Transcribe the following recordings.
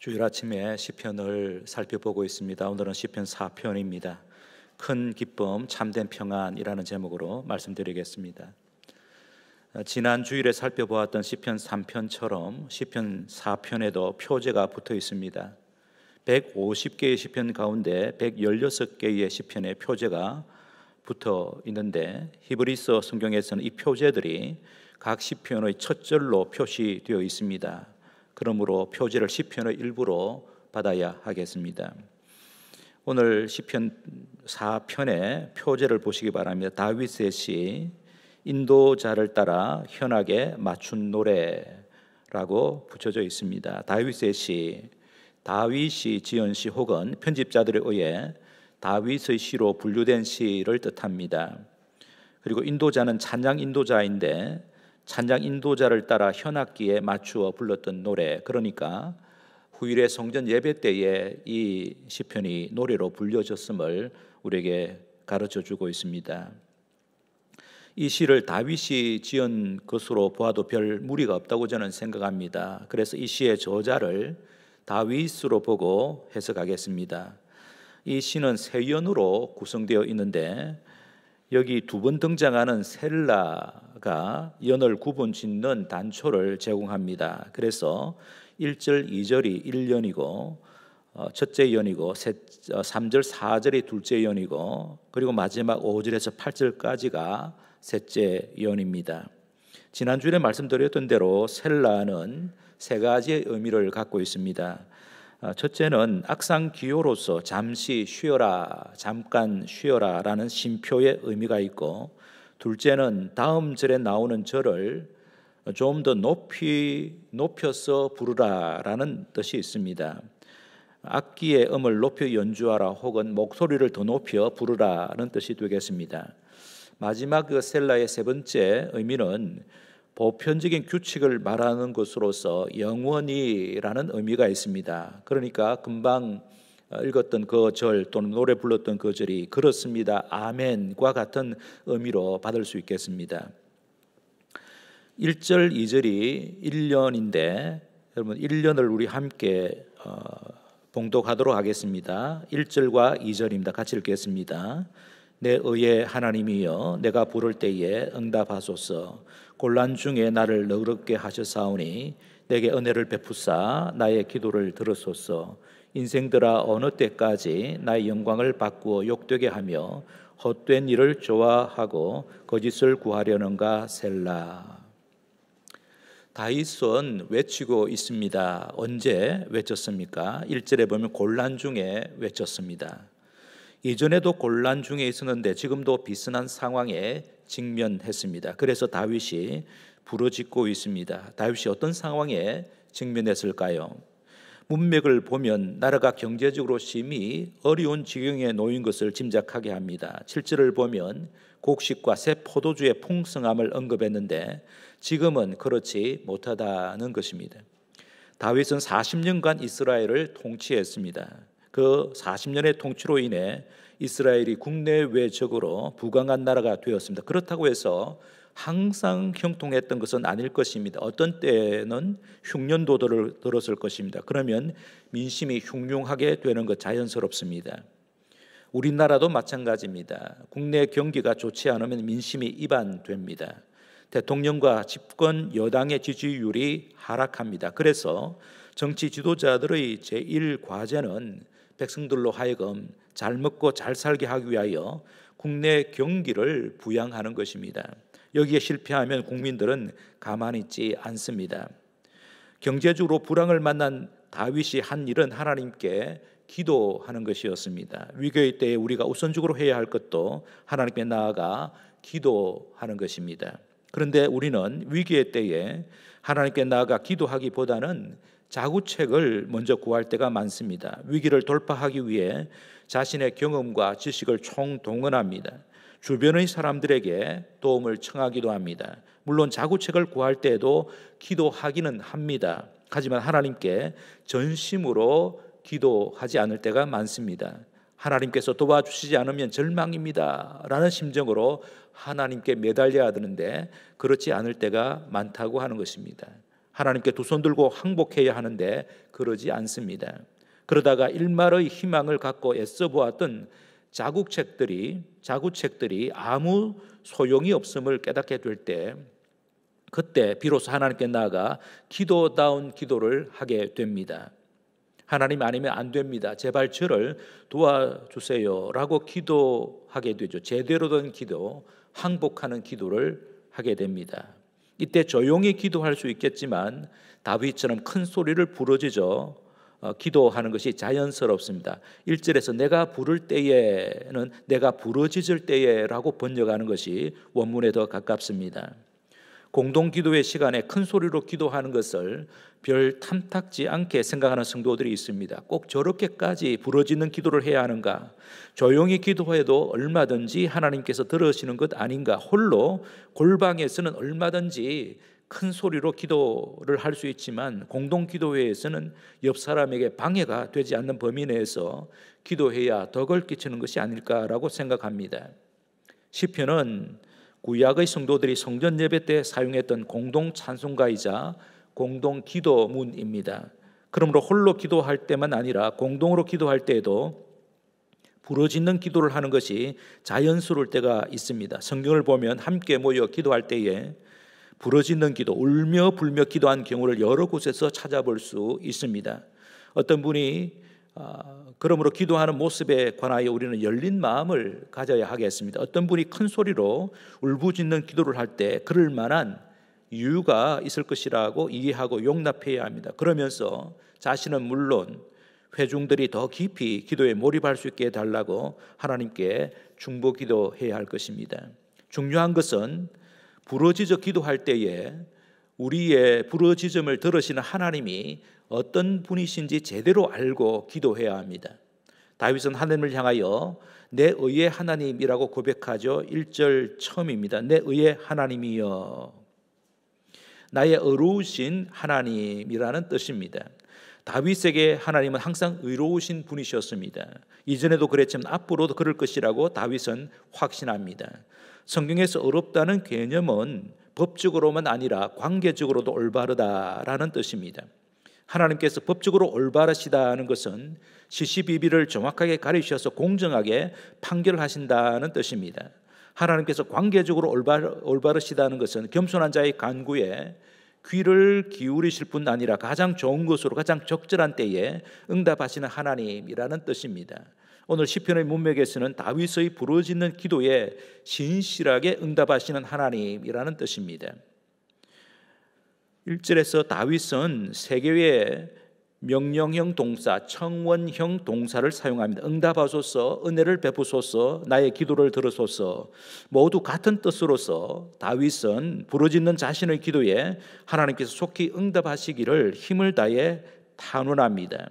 주일 아침에 시편을 살펴보고 있습니다. 오늘은 시편 4편입니다. 큰 기쁨, 참된 평안이라는 제목으로 말씀드리겠습니다. 지난 주일에 살펴보았던 시편 3편처럼 시편 4편에도 표제가 붙어 있습니다. 150개의 시편 가운데 116개의 시편에 표제가 붙어 있는데 히브리서 성경에서는 이 표제들이 각 시편의 첫 절로 표시되어 있습니다. 그러므로 표제를 시편의 일부로 받아야 하겠습니다. 오늘 시편 4편의 표제를 보시기 바랍니다. 다윗의 시, 인도자를 따라 현악에 맞춘 노래라고 붙여져 있습니다. 다윗의 시, 다윗이 지은 시 혹은 편집자들에 의해 다윗의 시로 분류된 시를 뜻합니다. 그리고 인도자는 찬양 인도자인데 찬양 인도자를 따라 현악기에 맞추어 불렀던 노래, 그러니까 후일의 성전 예배 때에 이 시편이 노래로 불려졌음을 우리에게 가르쳐주고 있습니다. 이 시를 다윗이 지은 것으로 보아도 별 무리가 없다고 저는 생각합니다. 그래서 이 시의 저자를 다윗으로 보고 해석하겠습니다. 이 시는 세 연으로 구성되어 있는데 여기 두 번 등장하는 셀라가 연을 구분 짓는 단초를 제공합니다. 그래서 1절, 2절이 1연이고 첫째 연이고 3절, 4절이 둘째 연이고 그리고 마지막 5절에서 8절까지가 셋째 연입니다. 지난주에 말씀드렸던 대로 셀라는 세 가지의 의미를 갖고 있습니다. 첫째는 악상 기호로서 잠시 쉬어라, 잠깐 쉬어라 라는 쉼표의 의미가 있고, 둘째는 다음 절에 나오는 절을 좀 더 높여서 부르라 라는 뜻이 있습니다. 악기의 음을 높여 연주하라 혹은 목소리를 더 높여 부르라는 뜻이 되겠습니다. 마지막 그 셀라의 세 번째 의미는 보편적인 규칙을 말하는 것으로서 영원히라는 의미가 있습니다. 그러니까 금방 읽었던 그 절 또는 노래 불렀던 그 절이 그렇습니다, 아멘과 같은 의미로 받을 수 있겠습니다. 1절, 2절이 1년인데 여러분 1년을 우리 함께 봉독하도록 하겠습니다. 1절과 2절입니다. 같이 읽겠습니다. 내 의의 하나님이여, 내가 부를 때에 응답하소서. 곤란 중에 나를 너그럽게 하셨사오니 내게 은혜를 베푸사 나의 기도를 들으소서. 인생들아, 어느 때까지 나의 영광을 바꾸어 욕되게 하며 헛된 일을 좋아하고 거짓을 구하려는가. 셀라. 다윗은 외치고 있습니다. 언제 외쳤습니까? 1절에 보면 곤란 중에 외쳤습니다. 예전에도 곤란 중에 있었는데 지금도 비슷한 상황에 직면했습니다. 그래서 다윗이 부르짖고 있습니다. 다윗이 어떤 상황에 직면했을까요? 문맥을 보면 나라가 경제적으로 심히 어려운 지경에 놓인 것을 짐작하게 합니다. 7절을 보면 곡식과 새 포도주의 풍성함을 언급했는데 지금은 그렇지 못하다는 것입니다. 다윗은 40년간 이스라엘을 통치했습니다. 그 40년의 통치로 인해 이스라엘이 국내외적으로 부강한 나라가 되었습니다. 그렇다고 해서 항상 형통했던 것은 아닐 것입니다. 어떤 때는 흉년도 들었을 것입니다. 그러면 민심이 흉흉하게 되는 것 자연스럽습니다. 우리나라도 마찬가지입니다. 국내 경기가 좋지 않으면 민심이 이반됩니다. 대통령과 집권 여당의 지지율이 하락합니다. 그래서 정치 지도자들의 제1과제는 백성들로 하여금 잘 먹고 잘 살게 하기 위하여 국내 경기를 부양하는 것입니다. 여기에 실패하면 국민들은 가만히 있지 않습니다. 경제적으로 불황을 만난 다윗이 한 일은 하나님께 기도하는 것이었습니다. 위기의 때에 우리가 우선적으로 해야 할 것도 하나님께 나아가 기도하는 것입니다. 그런데 우리는 위기의 때에 하나님께 나아가 기도하기보다는 자구책을 먼저 구할 때가 많습니다. 위기를 돌파하기 위해 자신의 경험과 지식을 총동원합니다. 주변의 사람들에게 도움을 청하기도 합니다. 물론 자구책을 구할 때에도 기도하기는 합니다. 하지만 하나님께 전심으로 기도하지 않을 때가 많습니다. 하나님께서 도와주시지 않으면 절망입니다 라는 심정으로 하나님께 매달려야 되는데 그렇지 않을 때가 많다고 하는 것입니다. 하나님께 두 손 들고 항복해야 하는데 그러지 않습니다. 그러다가 일말의 희망을 갖고 애써 보았던 자구책들이 아무 소용이 없음을 깨닫게 될 때, 그때 비로소 하나님께 나아가 기도다운 기도를 하게 됩니다. 하나님 아니면 안 됩니다. 제발 저를 도와주세요 라고 기도하게 되죠. 제대로 된 기도, 항복하는 기도를 하게 됩니다. 이때 조용히 기도할 수 있겠지만 다윗처럼 큰 소리를 부르짖어 기도하는 것이 자연스럽습니다. 1절에서 내가 부를 때에는 내가 부르짖을 때에라고 번역하는 것이 원문에 더 가깝습니다. 공동기도의 시간에 큰 소리로 기도하는 것을 별 탐탁지 않게 생각하는 성도들이 있습니다. 꼭 저렇게까지 부르짖는 기도를 해야 하는가? 조용히 기도해도 얼마든지 하나님께서 들으시는 것 아닌가? 홀로 골방에서는 얼마든지 큰 소리로 기도를 할 수 있지만 공동기도회에서는 옆 사람에게 방해가 되지 않는 범위 내에서 기도해야 덕을 끼치는 것이 아닐까라고 생각합니다. 시편은 구약의 성도들이 성전 예배 때 사용했던 공동 찬송가이자 공동 기도문입니다. 그러므로 홀로 기도할 때만 아니라 공동으로 기도할 때에도 부르짖는 기도를 하는 것이 자연스러울 때가 있습니다. 성경을 보면 함께 모여 기도할 때에 부르짖는 기도, 울며 불며 기도한 경우를 여러 곳에서 찾아볼 수 있습니다. 어떤 분이 그러므로 기도하는 모습에 관하여 우리는 열린 마음을 가져야 하겠습니다. 어떤 분이 큰 소리로 울부짖는 기도를 할 때 그럴 만한 이유가 있을 것이라고 이해하고 용납해야 합니다. 그러면서 자신은 물론 회중들이 더 깊이 기도에 몰입할 수 있게 해달라고 하나님께 중보 기도해야 할 것입니다. 중요한 것은 부르짖어 기도할 때에 우리의 부르짖음을 들으시는 하나님이 어떤 분이신지 제대로 알고 기도해야 합니다. 다윗은 하나님을 향하여 내 의의 하나님이라고 고백하죠. 1절 처음입니다. 내 의의 하나님이여. 나의 의로우신 하나님이라는 뜻입니다. 다윗에게 하나님은 항상 의로우신 분이셨습니다. 이전에도 그랬지만 앞으로도 그럴 것이라고 다윗은 확신합니다. 성경에서 의롭다는 개념은 법적으로만 아니라 관계적으로도 올바르다라는 뜻입니다. 하나님께서 법적으로 올바르시다는 것은 시시비비를 정확하게 가리셔서 공정하게 판결하신다는 뜻입니다. 하나님께서 관계적으로 올바르시다는 것은 겸손한 자의 간구에 귀를 기울이실 뿐 아니라 가장 좋은 것으로 가장 적절한 때에 응답하시는 하나님이라는 뜻입니다. 오늘 시편의 문맥에서는 다윗의 부르짖는 기도에 신실하게 응답하시는 하나님이라는 뜻입니다. 1절에서 다윗은 세 개의 명령형 동사, 청원형 동사를 사용합니다. 응답하소서, 은혜를 베푸소서, 나의 기도를 들으소서. 모두 같은 뜻으로서 다윗은 부르짖는 자신의 기도에 하나님께서 속히 응답하시기를 힘을 다해 탄원합니다.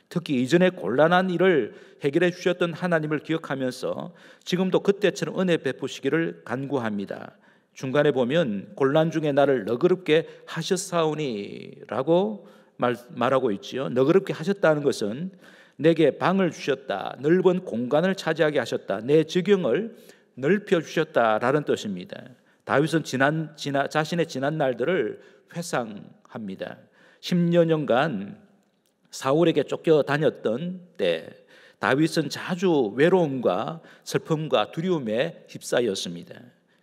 특히 이전에 곤란한 일을 해결해 주셨던 하나님을 기억하면서 지금도 그때처럼 은혜 베푸시기를 간구합니다. 중간에 보면 곤란 중에 나를 너그럽게 하셨사오니라고 말하고 있지요. 너그럽게 하셨다는 것은 내게 방을 주셨다, 넓은 공간을 차지하게 하셨다, 내 지경을 넓혀 주셨다라는 뜻입니다. 다윗은 자신의 지난 날들을 회상합니다. 10여년간 사울에게 쫓겨다녔던 때 다윗은 자주 외로움과 슬픔과 두려움에 휩싸였습니다.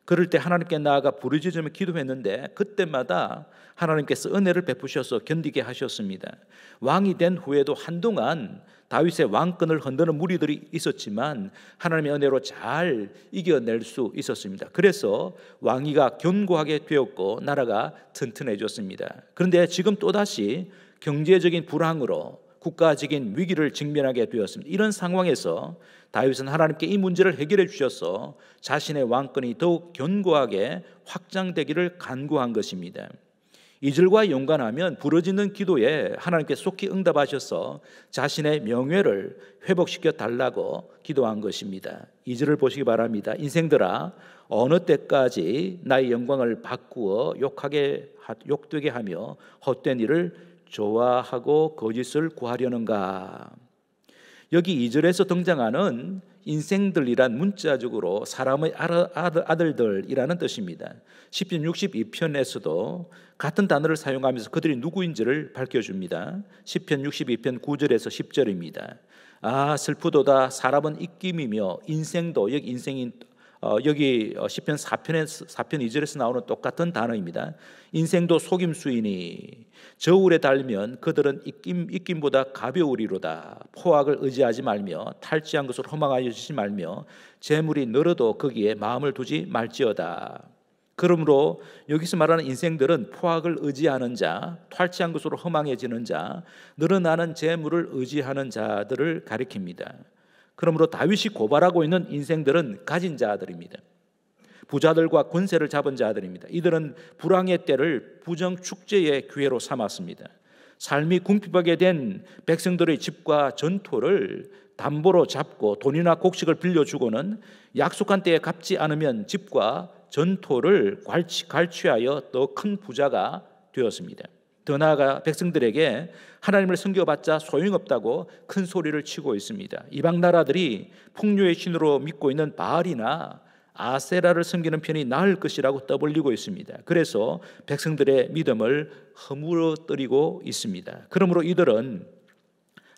그럴 때 하나님께 나아가 부르짖으며 기도했는데 그때마다 하나님께서 은혜를 베푸셔서 견디게 하셨습니다. 왕이 된 후에도 한동안 다윗의 왕권을 흔드는 무리들이 있었지만 하나님의 은혜로 잘 이겨낼 수 있었습니다. 그래서 왕위가 견고하게 되었고 나라가 튼튼해졌습니다. 그런데 지금 또다시 경제적인 불황으로 국가적인 위기를 직면하게 되었습니다. 이런 상황에서 다윗은 하나님께 이 문제를 해결해 주셔서 자신의 왕권이 더욱 견고하게 확장되기를 간구한 것입니다. 2절과 연관하면 부르짖는 기도에 하나님께 속히 응답하셔서 자신의 명예를 회복시켜 달라고 기도한 것입니다. 2절을 보시기 바랍니다. 인생들아 어느 때까지 나의 영광을 바꾸어 욕되게 하며 헛된 일을 좋아하고 거짓을 구하려는가. 여기 2절에서 등장하는 인생들이란 문자적으로 사람의 아들들이라는 뜻입니다. 시편 62편에서도 같은 단어를 사용하면서 그들이 누구인지를 밝혀줍니다. 시편 62편 9절에서 10절입니다. 아 슬프도다 사람은 입김이며 인생도, 여기 인생인 여기 시편 4편 2절에서 나오는 똑같은 단어입니다. 인생도 속임수이니 저울에 달면 그들은 입김보다 가벼우리로다. 포악을 의지하지 말며 탈취한 것을 허망하여지지 말며 재물이 늘어도 거기에 마음을 두지 말지어다. 그러므로 여기서 말하는 인생들은 포악을 의지하는 자, 탈취한 것으로 허망해지는 자, 늘어나는 재물을 의지하는 자들을 가리킵니다. 그러므로 다윗이 고발하고 있는 인생들은 가진 자들입니다. 부자들과 권세를 잡은 자들입니다. 이들은 불황의 때를 부정축제의 기회로 삼았습니다. 삶이 궁핍하게 된 백성들의 집과 전토를 담보로 잡고 돈이나 곡식을 빌려주고는 약속한 때에 갚지 않으면 집과 전토를 갈취하여 더 큰 부자가 되었습니다. 더 나아가 백성들에게 하나님을 섬겨봤자 소용없다고 큰 소리를 치고 있습니다. 이방 나라들이 풍요의 신으로 믿고 있는 바알이나 아세라를 섬기는 편이 나을 것이라고 떠벌리고 있습니다. 그래서 백성들의 믿음을 허물어뜨리고 있습니다. 그러므로 이들은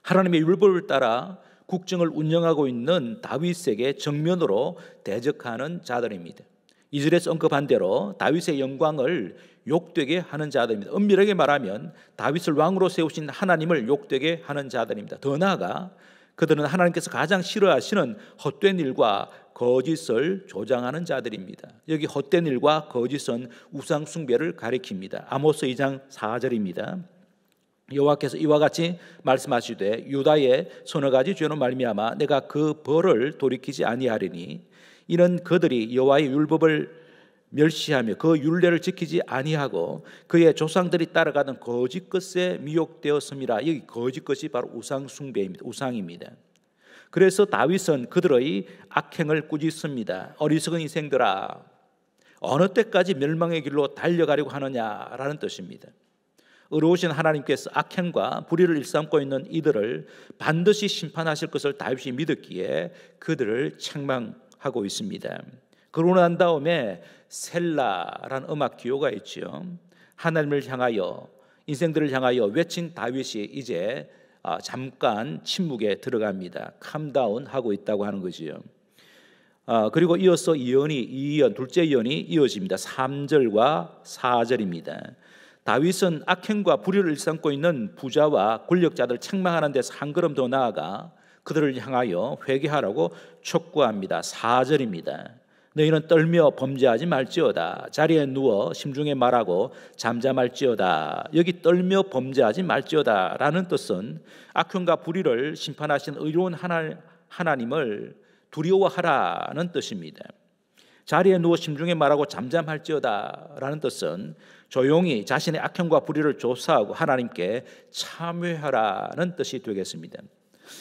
하나님의 율법을 따라 국정을 운영하고 있는 다윗에게 정면으로 대적하는 자들입니다. 2절에서 언급한 대로 다윗의 영광을 욕되게 하는 자들입니다. 엄밀하게 말하면 다윗을 왕으로 세우신 하나님을 욕되게 하는 자들입니다. 더 나아가 그들은 하나님께서 가장 싫어하시는 헛된 일과 거짓을 조장하는 자들입니다. 여기 헛된 일과 거짓은 우상 숭배를 가리킵니다. 아모스 2장 4절입니다. 여호와께서 이와 같이 말씀하시되 유다의 서너 가지 죄로 말미암아 내가 그 벌을 돌이키지 아니하리니 이는 그들이 여호와의 율법을 멸시하며 그 율례를 지키지 아니하고 그의 조상들이 따라가던 거짓 것에 미혹되었음이라. 여기 거짓 것이 바로 우상 숭배입니다. 우상입니다. 그래서 다윗은 그들의 악행을 꾸짖습니다. 어리석은 인생들아 어느 때까지 멸망의 길로 달려가려고 하느냐라는 뜻입니다. 의로우신 하나님께서 악행과 불의를 일삼고 있는 이들을 반드시 심판하실 것을 다윗이 믿었기에 그들을 책망하고 있습니다. 그러고 난 다음에 셀라라는 음악 기호가 있죠. 하나님을 향하여 인생들을 향하여 외친 다윗이 이제 잠깐 침묵에 들어갑니다. 캄다운 하고 있다고 하는 거지요. 그리고 이어서 둘째 예언이 이어집니다. 3절과 4절입니다. 다윗은 악행과 불의를 일삼고 있는 부자와 권력자들 책망하는 데서 한 걸음 더 나아가 그들을 향하여 회개하라고 촉구합니다. 4절입니다. 너희는 떨며 범죄하지 말지어다. 자리에 누워 심중에 말하고 잠잠할지어다. 여기 떨며 범죄하지 말지어다 라는 뜻은 악행과 불의를 심판하신 의로운 하나님을 두려워하라는 뜻입니다. 자리에 누워 심중에 말하고 잠잠할지어다 라는 뜻은 조용히 자신의 악행과 불의를 조사하고 하나님께 참회하라는 뜻이 되겠습니다.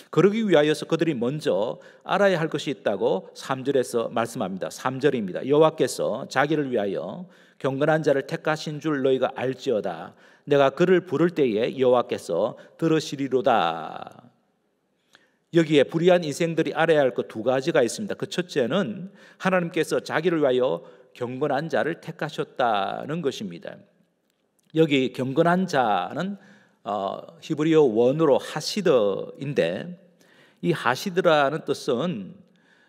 그러기 위하여서 그들이 먼저 알아야 할 것이 있다고 3절에서 말씀합니다. 3절입니다. 여호와께서 자기를 위하여 경건한 자를 택하신 줄 너희가 알지어다. 내가 그를 부를 때에 여호와께서 들으시리로다. 여기에 불의한 인생들이 알아야 할 것 두 가지가 있습니다. 그 첫째는 하나님께서 자기를 위하여 경건한 자를 택하셨다는 것입니다. 여기 경건한 자는 히브리어 원어로 하시드인데 이 하시드라는 뜻은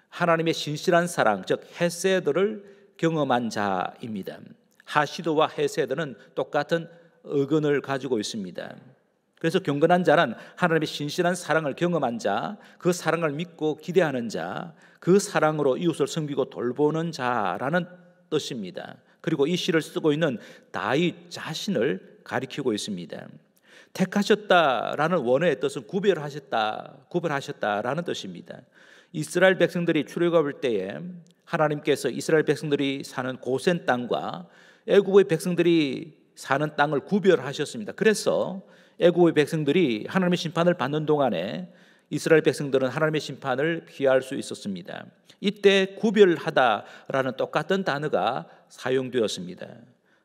하나님의 신실한 사랑, 즉 헤세드를 경험한 자입니다. 하시드와 헤세드는 똑같은 어근을 가지고 있습니다. 그래서 경건한 자는 하나님의 신실한 사랑을 경험한 자, 그 사랑을 믿고 기대하는 자, 그 사랑으로 이웃을 섬기고 돌보는 자라는 뜻입니다. 그리고 이 시를 쓰고 있는 다윗 자신을 가리키고 있습니다. 택하셨다라는 원어의 뜻은 구별하셨다라는 뜻입니다. 이스라엘 백성들이 출애굽할 때에 하나님께서 이스라엘 백성들이 사는 고센 땅과 애굽의 백성들이 사는 땅을 구별하셨습니다. 그래서 애굽의 백성들이 하나님의 심판을 받는 동안에 이스라엘 백성들은 하나님의 심판을 피할 수 있었습니다. 이때 구별하다라는 똑같은 단어가 사용되었습니다.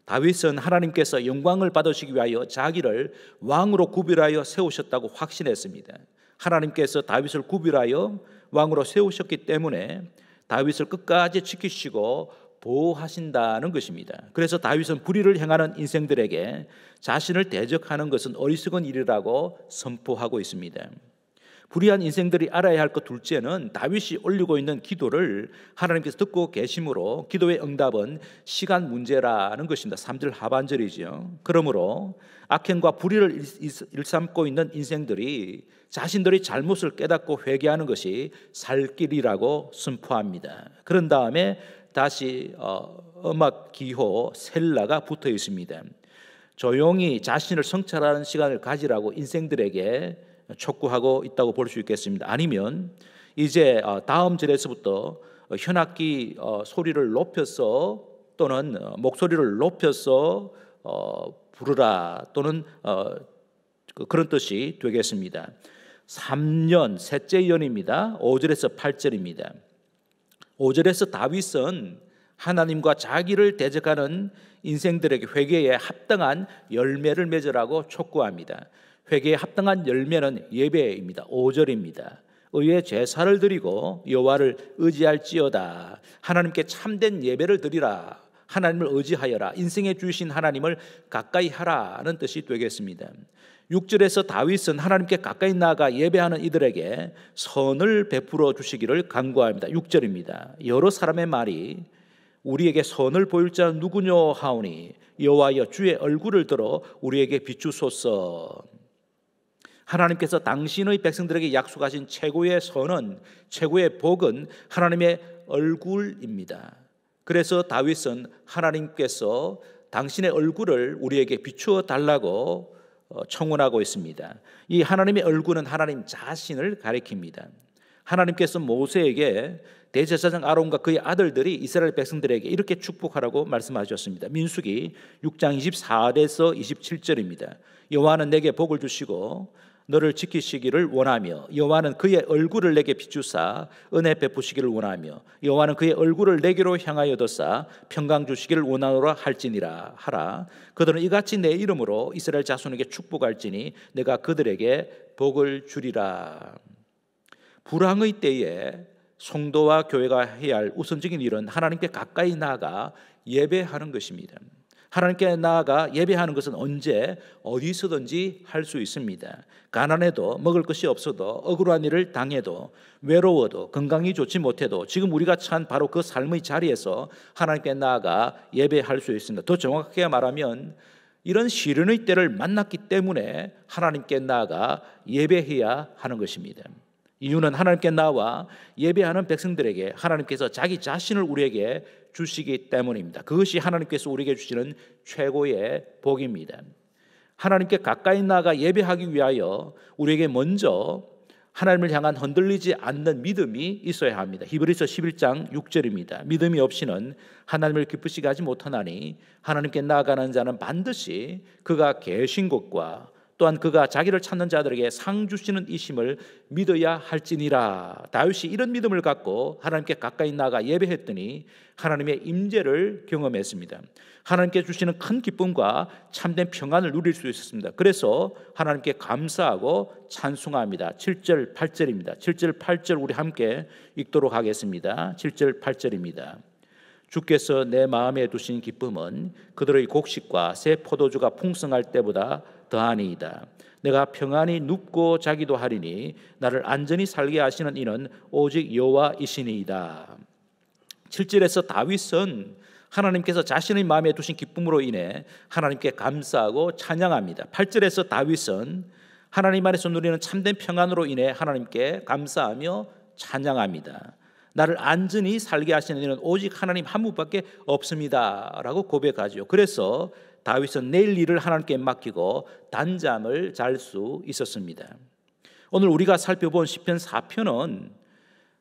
다윗은 하나님께서 영광을 받으시기 위하여 자기를 왕으로 구별하여 세우셨다고 확신했습니다. 하나님께서 다윗을 구별하여 왕으로 세우셨기 때문에 다윗을 끝까지 지키시고 보호하신다는 것입니다. 그래서 다윗은 불의를 행하는 인생들에게 자신을 대적하는 것은 어리석은 일이라고 선포하고 있습니다. 불의한 인생들이 알아야 할 것 둘째는 다윗이 올리고 있는 기도를 하나님께서 듣고 계심으로 기도의 응답은 시간 문제라는 것입니다. 3절 하반절이죠. 그러므로 악행과 불의를 일삼고 있는 인생들이 자신들의 잘못을 깨닫고 회개하는 것이 살 길이라고 선포합니다. 그런 다음에 다시 음악 기호 셀라가 붙어 있습니다. 조용히 자신을 성찰하는 시간을 가지라고 인생들에게 촉구하고 있다고 볼 수 있겠습니다. 아니면 이제 다음 절에서부터 현악기 소리를 높여서 또는 목소리를 높여서 부르라 또는 그런 뜻이 되겠습니다. 3년 셋째 연입니다. 5절에서 8절입니다. 5절에서 다윗은 하나님과 자기를 대적하는 인생들에게 회개에 합당한 열매를 맺으라고 촉구합니다. 회개에 합당한 열매는 예배입니다. 5절입니다. 의에 제사를 드리고 여호와를 의지할지어다. 하나님께 참된 예배를 드리라. 하나님을 의지하여라. 인생에 주신 하나님을 가까이 하라는 뜻이 되겠습니다. 6절에서 다윗은 하나님께 가까이 나아가 예배하는 이들에게 선을 베풀어 주시기를 간구합니다. 6절입니다. 여러 사람의 말이 우리에게 선을 보일 자는 누구뇨 하오니 여호와여 주의 얼굴을 들어 우리에게 비추소서. 하나님께서 당신의 백성들에게 약속하신 최고의 선은, 최고의 복은 하나님의 얼굴입니다. 그래서 다윗은 하나님께서 당신의 얼굴을 우리에게 비추어 달라고 청원하고 있습니다. 이 하나님의 얼굴은 하나님 자신을 가리킵니다. 하나님께서 모세에게 대제사장 아론과 그의 아들들이 이스라엘 백성들에게 이렇게 축복하라고 말씀하셨습니다. 민수기 6장 24절에서 27절입니다. 여호와는 내게 복을 주시고 너를 지키시기를 원하며 여호와는 그의 얼굴을 내게 비추사 은혜 베푸시기를 원하며 여호와는 그의 얼굴을 내게로 향하여 둬사 평강 주시기를 원하노라 할지니라 하라. 그들은 이같이 내 이름으로 이스라엘 자손에게 축복할지니 내가 그들에게 복을 주리라. 불황의 때에 성도와 교회가 해야 할 우선적인 일은 하나님께 가까이 나아가 예배하는 것입니다. 하나님께 나아가 예배하는 것은 언제 어디서든지 할 수 있습니다. 가난해도 먹을 것이 없어도 억울한 일을 당해도 외로워도 건강이 좋지 못해도 지금 우리가 처한 바로 그 삶의 자리에서 하나님께 나아가 예배할 수 있습니다. 더 정확하게 말하면 이런 시련의 때를 만났기 때문에 하나님께 나아가 예배해야 하는 것입니다. 이유는 하나님께 나와 예배하는 백성들에게 하나님께서 자기 자신을 우리에게 주시기 때문입니다. 그것이 하나님께서 우리에게 주시는 최고의 복입니다. 하나님께 가까이 나아가 예배하기 위하여 우리에게 먼저 하나님을 향한 흔들리지 않는 믿음이 있어야 합니다. 히브리서 11장 6절입니다. 믿음이 없이는 하나님을 기쁘시게 하지 못하나니 하나님께 나아가는 자는 반드시 그가 계신 곳과 또한 그가 자기를 찾는 자들에게 상 주시는 이심을 믿어야 할지니라. 다윗이 이런 믿음을 갖고 하나님께 가까이 나아가 예배했더니 하나님의 임재를 경험했습니다. 하나님께 주시는 큰 기쁨과 참된 평안을 누릴 수 있었습니다. 그래서 하나님께 감사하고 찬송합니다. 7절 8절입니다. 7절 8절 우리 함께 읽도록 하겠습니다. 7절 8절입니다. 주께서 내 마음에 두신 기쁨은 그들의 곡식과 새 포도주가 풍성할 때보다 더하니이다. 내가 평안히 눕고 자기도 하리니 나를 안전히 살게 하시는 이는 오직 여호와이시니이다. 7절에서 다윗은 하나님께서 자신의 마음에 두신 기쁨으로 인해 하나님께 감사하고 찬양합니다. 8절에서 다윗은 하나님 안에서 누리는 참된 평안으로 인해 하나님께 감사하며 찬양합니다. 나를 안전히 살게 하시는 이는 오직 하나님 한 분밖에 없습니다 라고 고백하죠. 그래서 다윗은 내일 일을 하나님께 맡기고 단잠을 잘 수 있었습니다. 오늘 우리가 살펴본 시편 4편은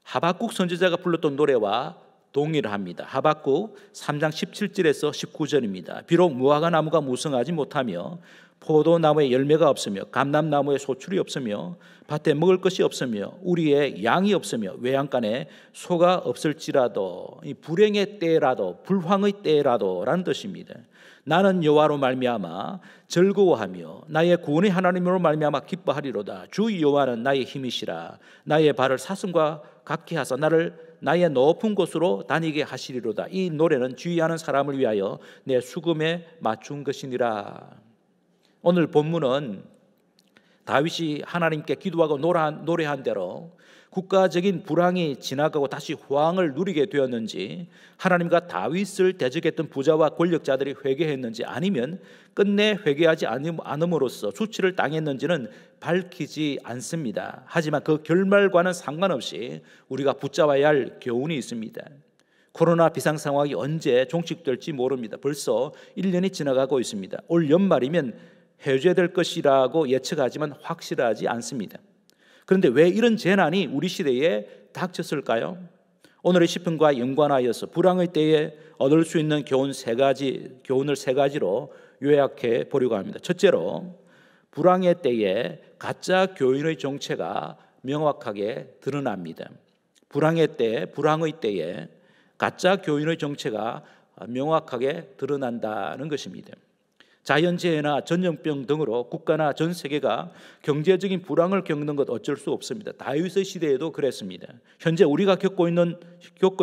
하박국 선지자가 불렀던 노래와 동일합니다. 하박국 3장 17절에서 19절입니다. 비록 무화과 나무가 무성하지 못하며 포도나무에 열매가 없으며 감람나무에 소출이 없으며 밭에 먹을 것이 없으며 우리의 양이 없으며 외양간에 소가 없을지라도, 이 불행의 때라도 불황의 때라도라는 뜻입니다. 나는 여호와로 말미암아 즐거워하며 나의 구원의 하나님으로 말미암아 기뻐하리로다. 주 여호와는 나의 힘이시라. 나의 발을 사슴과 같게 하사 나를 나의 높은 곳으로 다니게 하시리로다. 이 노래는 주의하는 사람을 위하여 내 수금에 맞춘 것이니라. 오늘 본문은 다윗이 하나님께 기도하고 노래한 대로 국가적인 불황이 지나가고 다시 호황을 누리게 되었는지, 하나님과 다윗을 대적했던 부자와 권력자들이 회개했는지, 아니면 끝내 회개하지 않음으로써 수치를 당했는지는 밝히지 않습니다. 하지만 그 결말과는 상관없이 우리가 붙잡아야 할 교훈이 있습니다. 코로나 비상 상황이 언제 종식될지 모릅니다. 벌써 1년이 지나가고 있습니다. 올 연말이면 해제될 것이라고 예측하지만 확실하지 않습니다. 그런데 왜 이런 재난이 우리 시대에 닥쳤을까요? 오늘의 시편과 연관하여서 불황의 때에 얻을 수 있는 교훈을 세 가지로 요약해 보려고 합니다. 첫째로, 불황의 때에 가짜 교인의 정체가 명확하게 드러납니다. 불황의 때에 가짜 교인의 정체가 명확하게 드러난다는 것입니다. 자연재해나 전염병 등으로 국가나 전 세계가 경제적인 불황을 겪는 것 어쩔 수 없습니다. 다윗의 시대에도 그랬습니다. 현재 우리가 겪고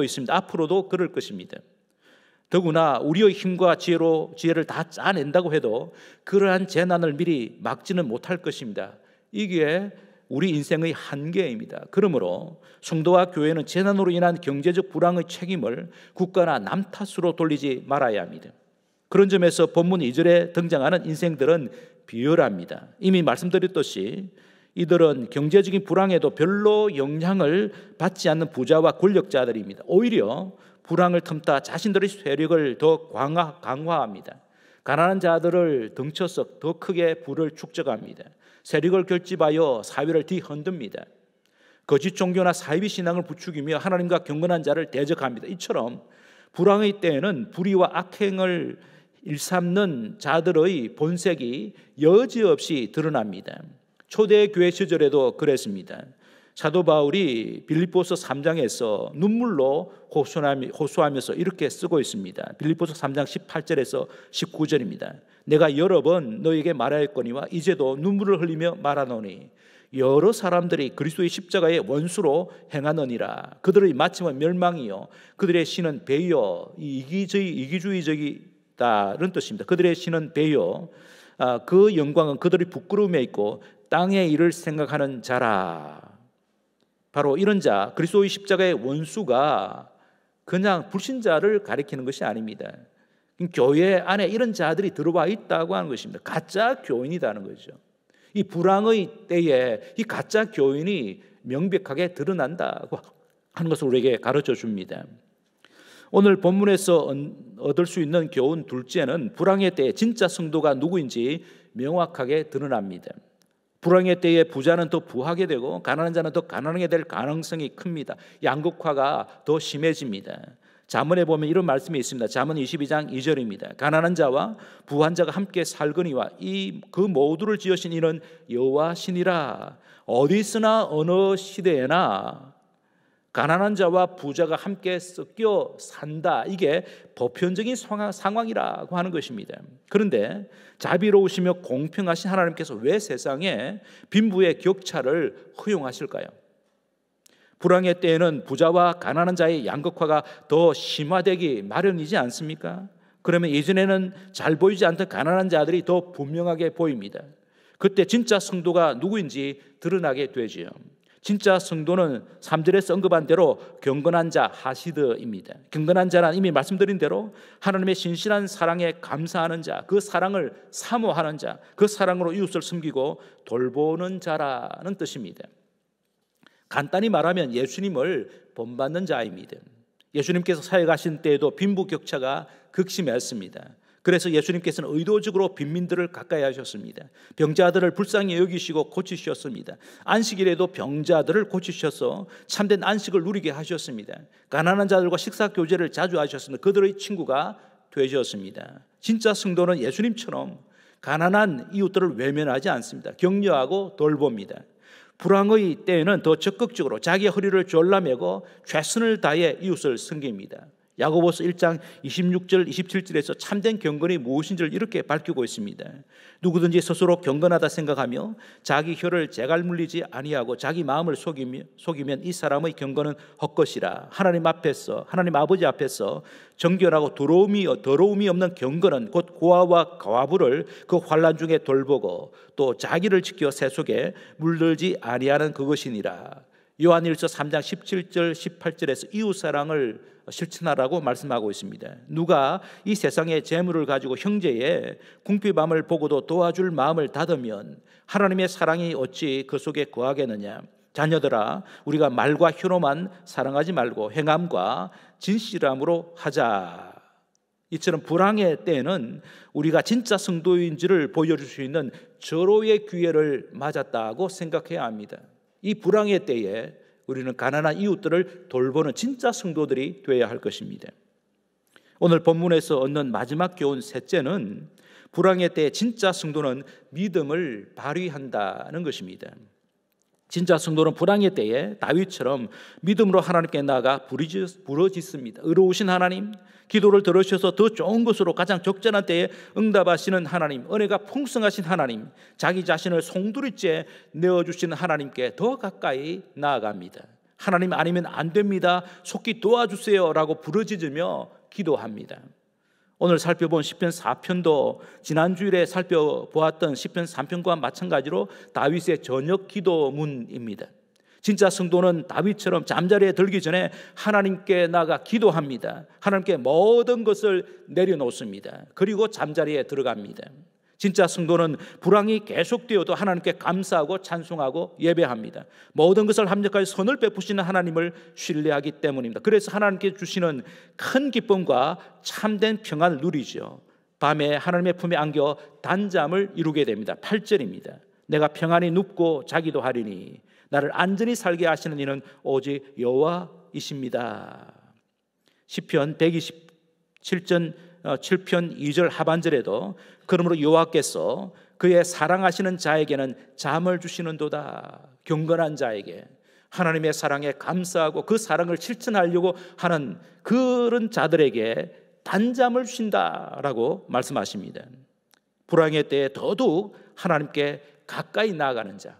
있습니다. 앞으로도 그럴 것입니다. 더구나 우리의 힘과 지혜를 다 짜낸다고 해도 그러한 재난을 미리 막지는 못할 것입니다. 이게 우리 인생의 한계입니다. 그러므로 성도와 교회는 재난으로 인한 경제적 불황의 책임을 국가나 남 탓으로 돌리지 말아야 합니다. 그런 점에서 본문 2절에 등장하는 인생들은 비열합니다. 이미 말씀드렸듯이 이들은 경제적인 불황에도 별로 영향을 받지 않는 부자와 권력자들입니다. 오히려 불황을 틈타 자신들의 세력을 더 강화합니다. 가난한 자들을 등쳐서 더 크게 부를 축적합니다. 세력을 결집하여 사회를 뒤흔듭니다. 거짓 종교나 사이비 신앙을 부추기며 하나님과 경건한 자를 대적합니다. 이처럼 불황의 때에는 불의와 악행을 일삼는 자들의 본색이 여지없이 드러납니다. 초대교회 시절에도 그랬습니다. 사도 바울이 빌립보서 3장에서 눈물로 호소하면서 이렇게 쓰고 있습니다. 빌립보서 3장 18절에서 19절입니다. 내가 여러 번 너에게 말하였거니와 이제도 눈물을 흘리며 말하노니 여러 사람들이 그리스도의 십자가의 원수로 행하느니라. 그들의 마침은 멸망이요 그들의 신은 배요. 이기주의적이다는 뜻입니다. 그들의 신은 배요. 그 영광은 그들의 부끄러움에 있고 땅의 일을 생각하는 자라. 바로 이런 자, 그리스도의 십자가의 원수가 그냥 불신자를 가리키는 것이 아닙니다. 교회 안에 이런 자들이 들어와 있다고 하는 것입니다. 가짜 교인이라는 거죠. 이 불황의 때에 이 가짜 교인이 명백하게 드러난다고 하는 것을 우리에게 가르쳐 줍니다. 오늘 본문에서 얻을 수 있는 교훈 둘째는 불황의 때에 진짜 성도가 누구인지 명확하게 드러납니다. 불황의 때에 부자는 더 부하게 되고 가난한 자는 더 가난하게 될 가능성이 큽니다. 양극화가 더 심해집니다. 잠언에 보면 이런 말씀이 있습니다. 잠언 22장 2절입니다. 가난한 자와 부한 자가 함께 살거니와 그 모두를 지으신 이는 여호와시니라. 어디 있으나 어느 시대에나 가난한 자와 부자가 함께 섞여 산다. 이게 보편적인 상황이라고 하는 것입니다. 그런데 자비로우시며 공평하신 하나님께서 왜 세상에 빈부의 격차를 허용하실까요? 불황의 때에는 부자와 가난한 자의 양극화가 더 심화되기 마련이지 않습니까? 그러면 예전에는 잘 보이지 않던 가난한 자들이 더 분명하게 보입니다. 그때 진짜 성도가 누구인지 드러나게 되지요. 진짜 성도는 3절에서 언급한 대로 경건한 자 하시드입니다. 경건한 자란 이미 말씀드린 대로 하나님의 신실한 사랑에 감사하는 자, 그 사랑을 사모하는 자, 그 사랑으로 이웃을 섬기고 돌보는 자라는 뜻입니다. 간단히 말하면 예수님을 본받는 자입니다. 예수님께서 사역하신 때에도 빈부격차가 극심했습니다. 그래서 예수님께서는 의도적으로 빈민들을 가까이 하셨습니다. 병자들을 불쌍히 여기시고 고치셨습니다. 안식일에도 병자들을 고치셔서 참된 안식을 누리게 하셨습니다. 가난한 자들과 식사 교제를 자주 하셨습니다. 그들의 친구가 되셨습니다. 진짜 성도는 예수님처럼 가난한 이웃들을 외면하지 않습니다. 격려하고 돌봅니다. 불황의 때에는 더 적극적으로 자기의 허리를 졸라매고 최선을 다해 이웃을 섬깁니다. 야고보서 1장 26절 27절에서 참된 경건이 무엇인지를 이렇게 밝히고 있습니다. 누구든지 스스로 경건하다 생각하며 자기 혀를 재갈 물리지 아니하고 자기 마음을 속이면 이 사람의 경건은 헛것이라. 하나님 아버지 앞에서 정결하고 더러움이 없는 경건은 곧 고아와 과부를 그 환난 중에 돌보고 또 자기를 지켜 새 속에 물들지 아니하는 그것이니라. 요한일서 3장 17절 18절에서 이웃사랑을 실천하라고 말씀하고 있습니다. 누가 이 세상의 재물을 가지고 형제의 궁핍함을 보고도 도와줄 마음을 닫으면 하나님의 사랑이 어찌 그 속에 거하겠느냐. 자녀들아, 우리가 말과 혀로만 사랑하지 말고 행함과 진실함으로 하자. 이처럼 불황의 때에는 우리가 진짜 성도인지를 보여줄 수 있는 절호의 기회를 맞았다고 생각해야 합니다. 이 불황의 때에 우리는 가난한 이웃들을 돌보는 진짜 성도들이 되어야 할 것입니다. 오늘 본문에서 얻는 마지막 교훈 셋째는 불황의 때에 진짜 성도는 믿음을 발휘한다는 것입니다. 진짜 성도는 불황의 때에 다윗처럼 믿음으로 하나님께 나아가 부르짖습니다. 의로우신 하나님, 기도를 들으셔서 더 좋은 것으로 가장 적절한 때에 응답하시는 하나님, 은혜가 풍성하신 하나님, 자기 자신을 송두리째 내어주시는 하나님께 더 가까이 나아갑니다. 하나님 아니면 안 됩니다, 속히 도와주세요 라고 부르짖으며 기도합니다. 오늘 살펴본 시편 4편도 지난주일에 살펴보았던 시편 3편과 마찬가지로 다윗의 저녁 기도문입니다. 진짜 성도는 다윗처럼 잠자리에 들기 전에 하나님께 나가 기도합니다. 하나님께 모든 것을 내려놓습니다. 그리고 잠자리에 들어갑니다. 진짜 성도는 불황이 계속되어도 하나님께 감사하고 찬송하고 예배합니다. 모든 것을 합력하여 선을 베푸시는 하나님을 신뢰하기 때문입니다. 그래서 하나님께 주시는 큰 기쁨과 참된 평안을 누리죠. 밤에 하나님의 품에 안겨 단잠을 이루게 됩니다. 8절입니다. 내가 평안히 눕고 자기도 하리니 나를 안전히 살게 하시는 이는 오직 여호와이십니다. 시편 127편 2절 하반절에도 그러므로 여호와께서 그의 사랑하시는 자에게는 잠을 주시는도다. 경건한 자에게 하나님의 사랑에 감사하고 그 사랑을 실천하려고 하는 그런 자들에게 단잠을 주신다라고 말씀하십니다. 불황의 때에 더더욱 하나님께 가까이 나아가는 자,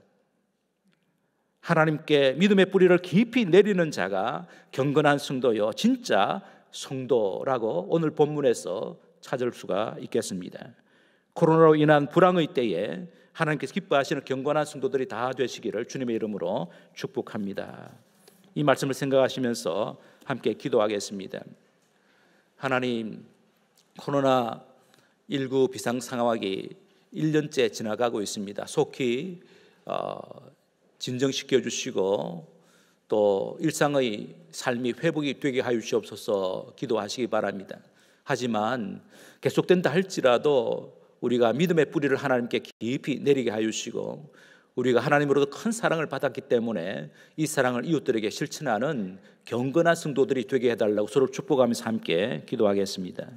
하나님께 믿음의 뿌리를 깊이 내리는 자가 경건한 성도요 진짜 성도라고 오늘 본문에서 찾을 수가 있겠습니다. 코로나로 인한 불황의 때에 하나님께서 기뻐하시는 경건한 성도들이 다 되시기를 주님의 이름으로 축복합니다. 이 말씀을 생각하시면서 함께 기도하겠습니다. 하나님, 코로나19 비상 상황이 1년째 지나가고 있습니다. 속히 진정시켜 주시고 또 일상의 삶이 회복이 되게 하여 주시옵소서 기도하시기 바랍니다. 하지만 계속된다 할지라도 우리가 믿음의 뿌리를 하나님께 깊이 내리게 하여 주시고 우리가 하나님으로부터 큰 사랑을 받았기 때문에 이 사랑을 이웃들에게 실천하는 경건한 성도들이 되게 해달라고 서로 축복하면서 함께 기도하겠습니다.